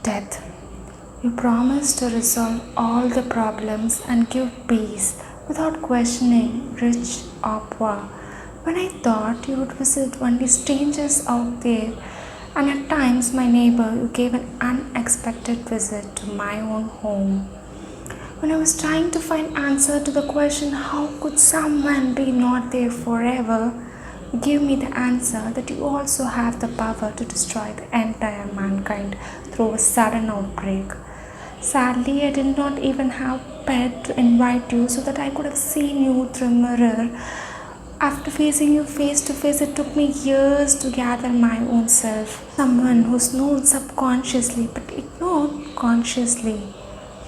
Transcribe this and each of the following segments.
Death. You promise to resolve all the problems and give peace without questioning rich or poor. When I thought you would visit only strangers out there, and at times my neighbor, you gave an unexpected visit to my own home. When I was trying to find answer to the question how could someone be not there forever, you gave me the answer that you also have the power to destroy the entire mankind through a sudden outbreak. Sadly, I did not even have pet to invite you so that I could have seen you through a mirror. After facing you face to face, it took me years to gather my own self. Someone who's known subconsciously but ignored consciously.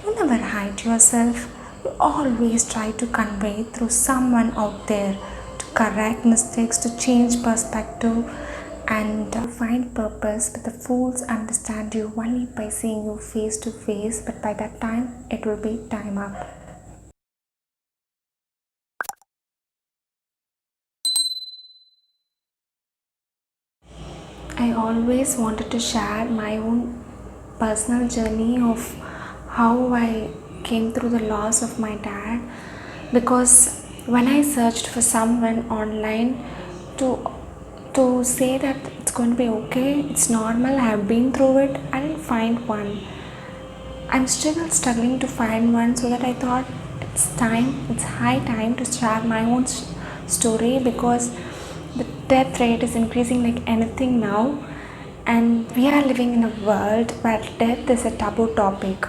You never hide yourself. You always try to convey through someone out there to correct mistakes, to change perspective, and find purpose. But the fools understand you only by seeing you face to face, but by that time, it will be time up. I always wanted to share my own personal journey of how I came through the loss of my dad, because when I searched for someone online to say that it's going to be okay, it's normal, I have been through it, I didn't find one. I'm still struggling to find one, so that I thought it's high time to share my own story, because the death rate is increasing like anything now, and we are living in a world where death is a taboo topic.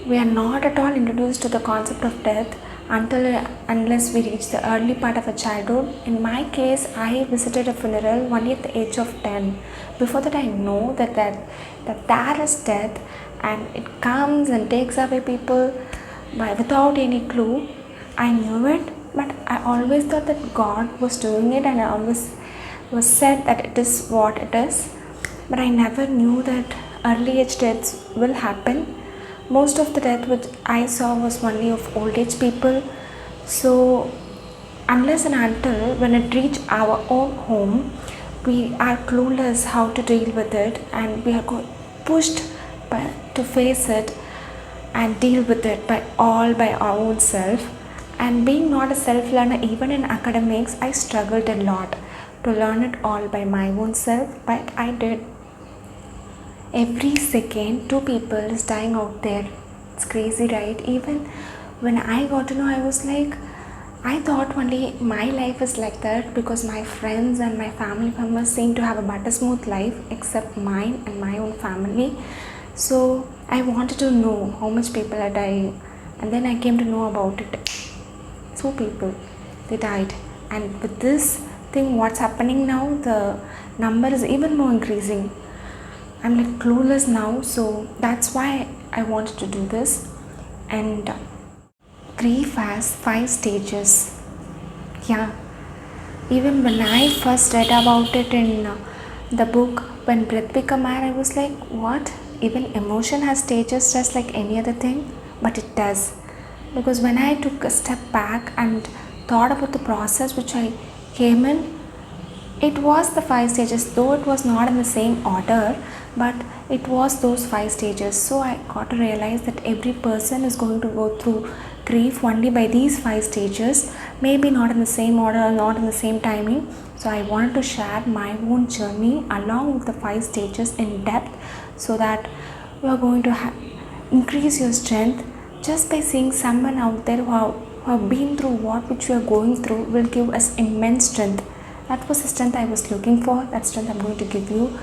We are not at all introduced to the concept of death unless we reach the early part of a childhood. In my case, I visited a funeral only at the age of 10. Before that, I know that there is death, and it comes and takes away people without any clue. I knew it, but I always thought that God was doing it, and I always was said that it is what it is. But I never knew that early age deaths will happen. Most of the death which I saw was only of old age people. So unless and until when it reach our own home, we are clueless how to deal with it, and we are pushed to face it and deal with it by our own self. And being not a self learner, even in academics, I struggled a lot to learn it all by my own self, but I did. Every second, two people is dying out there. It's crazy, right? Even when I got to know, I was like, I thought only my life is like that because my friends and my family members seem to have a better smooth life except mine and my own family. So I wanted to know how much people are dying, and then I came to know about it. Two people, they died, and with this thing, what's happening now? The number is even more increasing. I'm like clueless now, so that's why I wanted to do this. And grief has 5 stages. Yeah, even when I first read about it in the book When Breath Become Air, I was like, what? Even emotion has stages just like any other thing? But it does. Because when I took a step back and thought about the process which I came in, it was the 5 stages, though it was not in the same order, but it was those 5 stages. So I got to realize that every person is going to go through grief only by these 5 stages, maybe not in the same order or not in the same timing. So I wanted to share my own journey along with the 5 stages in depth, so that you are going to increase your strength just by seeing someone out there who have been through what which you are going through will give us immense strength. That was the strength I was looking for. That strength I'm going to give you,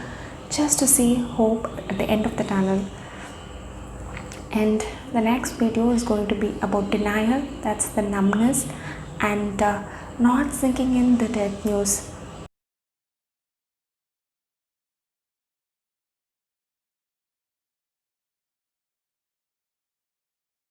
just to see hope at the end of the tunnel. And the next video is going to be about denial, that's the numbness, and not sinking in the death news.